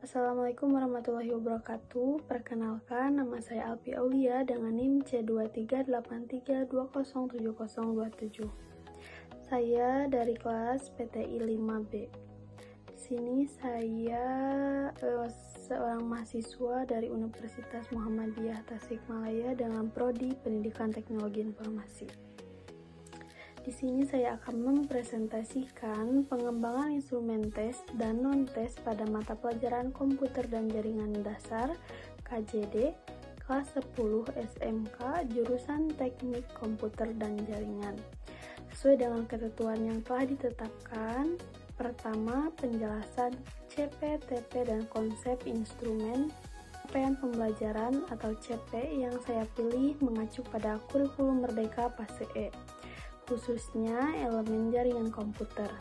Assalamualaikum warahmatullahi wabarakatuh. Perkenalkan, nama saya Alfi Aulia dengan NIM C2383207027. Saya dari kelas PTI 5B. Di sini saya seorang mahasiswa dari Universitas Muhammadiyah Tasikmalaya dengan prodi Pendidikan Teknologi Informasi. Di sini saya akan mempresentasikan pengembangan instrumen tes dan non-tes pada mata pelajaran Komputer dan Jaringan Dasar (KJD) kelas 10 SMK jurusan Teknik Komputer dan Jaringan. Sesuai dengan ketentuan yang telah ditetapkan, pertama, penjelasan CP/TP dan konsep instrumen capaian pembelajaran atau CP yang saya pilih mengacu pada kurikulum Merdeka Fase E, khususnya elemen jaringan komputer,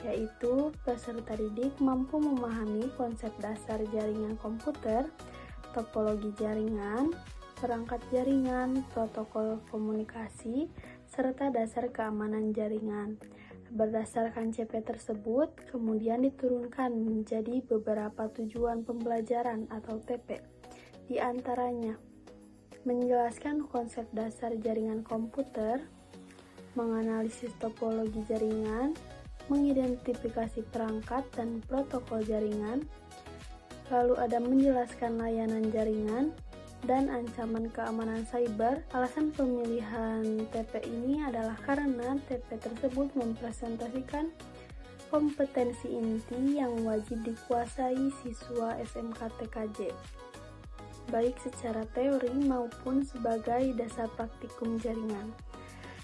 yaitu peserta didik mampu memahami konsep dasar jaringan komputer, topologi jaringan, perangkat jaringan, protokol komunikasi, serta dasar keamanan jaringan. Berdasarkan CP tersebut, kemudian diturunkan menjadi beberapa tujuan pembelajaran atau TP. Di antaranya, menjelaskan konsep dasar jaringan komputer, menganalisis topologi jaringan, mengidentifikasi perangkat dan protokol jaringan, lalu ada menjelaskan layanan jaringan, dan ancaman keamanan cyber. Alasan pemilihan TP ini adalah karena TP tersebut mempresentasikan kompetensi inti yang wajib dikuasai siswa SMK TKJ, baik secara teori maupun sebagai dasar praktikum jaringan.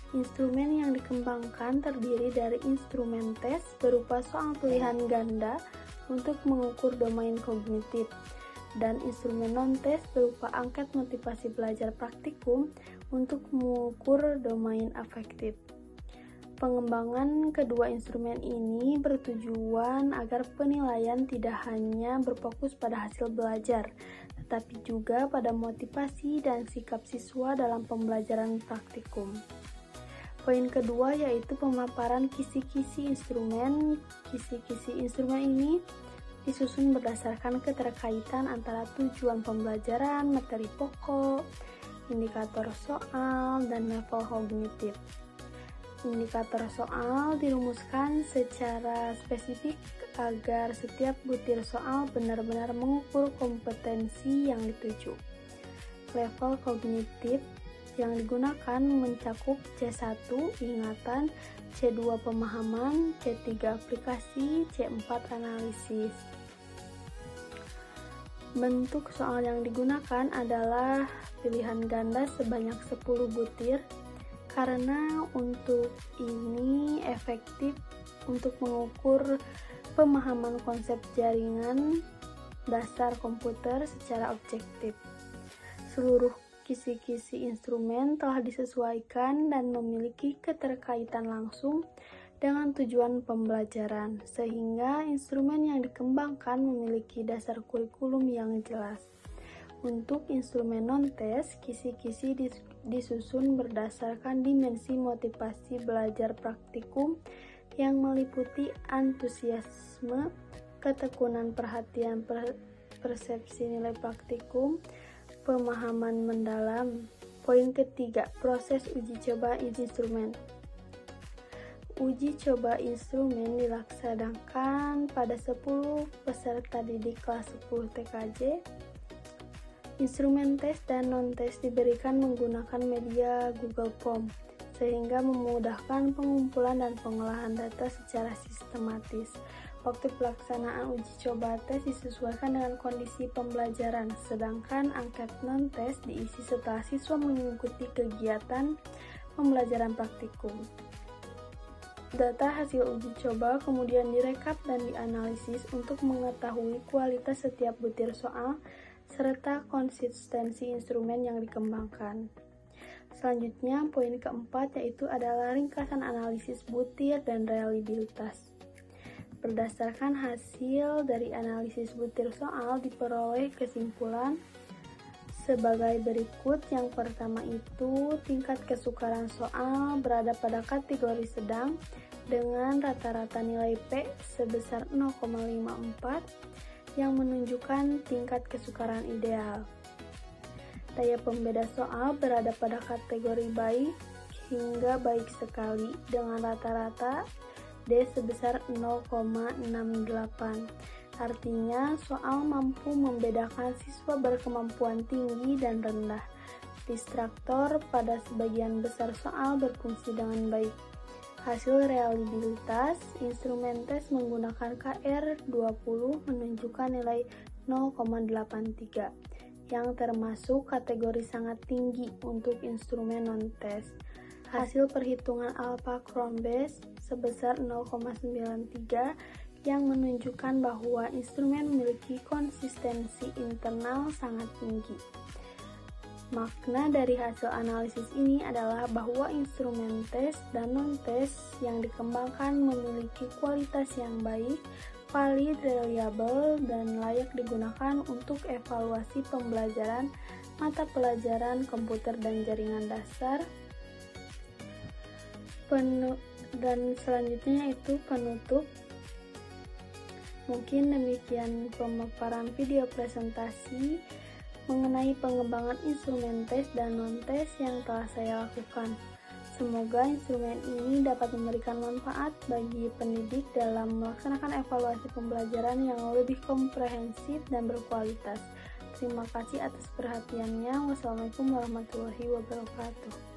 Instrumen yang dikembangkan terdiri dari instrumen tes berupa soal pilihan ganda untuk mengukur domain kognitif, dan instrumen non-tes berupa angket motivasi belajar praktikum untuk mengukur domain afektif. Pengembangan kedua instrumen ini bertujuan agar penilaian tidak hanya berfokus pada hasil belajar, tetapi juga pada motivasi dan sikap siswa dalam pembelajaran praktikum. Poin kedua yaitu pemaparan kisi-kisi instrumen. Kisi-kisi instrumen ini disusun berdasarkan keterkaitan antara tujuan pembelajaran, materi pokok, indikator soal, dan level kognitif. Indikator soal dirumuskan secara spesifik agar setiap butir soal benar-benar mengukur kompetensi yang dituju. Level kognitif yang digunakan mencakup C1 ingatan, C2 pemahaman, C3 aplikasi, C4 analisis. Bentuk soal yang digunakan adalah pilihan ganda sebanyak 10 butir karena untuk ini efektif untuk mengukur pemahaman konsep jaringan dasar komputer secara objektif. Seluruh kisi-kisi instrumen telah disesuaikan dan memiliki keterkaitan langsung dengan tujuan pembelajaran, sehingga instrumen yang dikembangkan memiliki dasar kurikulum yang jelas. Untuk instrumen non-tes, kisi-kisi disusun berdasarkan dimensi motivasi belajar praktikum yang meliputi antusiasme, ketekunan perhatian, persepsi nilai praktikum, pemahaman mendalam. Poin ketiga, proses uji coba instrumen. Uji coba instrumen dilaksanakan pada 10 peserta didik kelas 10 TKJ. Instrumen tes dan non-tes diberikan menggunakan media Google Form, sehingga memudahkan pengumpulan dan pengolahan data secara sistematis. Waktu pelaksanaan uji coba tes disesuaikan dengan kondisi pembelajaran, sedangkan angket non-tes diisi setelah siswa mengikuti kegiatan pembelajaran praktikum. Data hasil uji coba kemudian direkap dan dianalisis untuk mengetahui kualitas setiap butir soal serta konsistensi instrumen yang dikembangkan. Selanjutnya, poin keempat yaitu adalah ringkasan analisis butir dan reliabilitas. Berdasarkan hasil dari analisis butir soal diperoleh kesimpulan sebagai berikut. Yang pertama itu tingkat kesukaran soal berada pada kategori sedang dengan rata-rata nilai P sebesar 0,54. yang menunjukkan tingkat kesukaran ideal. Daya pembeda soal berada pada kategori baik hingga baik sekali dengan rata-rata D sebesar 0,68. Artinya, soal mampu membedakan siswa berkemampuan tinggi dan rendah. Distraktor pada sebagian besar soal berfungsi dengan baik. Hasil reliabilitas, instrumen tes menggunakan KR20 menunjukkan nilai 0,83, yang termasuk kategori sangat tinggi untuk instrumen non-tes. Hasil perhitungan alpha-Cron-Base sebesar 0,93 yang menunjukkan bahwa instrumen memiliki konsistensi internal sangat tinggi. Makna dari hasil analisis ini adalah bahwa instrumen tes dan non-tes yang dikembangkan memiliki kualitas yang baik, valid, reliable, dan layak digunakan untuk evaluasi pembelajaran mata pelajaran komputer dan jaringan dasar. Dan selanjutnya itu penutup. Mungkin demikian pemaparan video presentasi mengenai pengembangan instrumen tes dan non-tes yang telah saya lakukan. Semoga instrumen ini dapat memberikan manfaat bagi pendidik dalam melaksanakan evaluasi pembelajaran yang lebih komprehensif dan berkualitas. Terima kasih atas perhatiannya. Wassalamualaikum warahmatullahi wabarakatuh.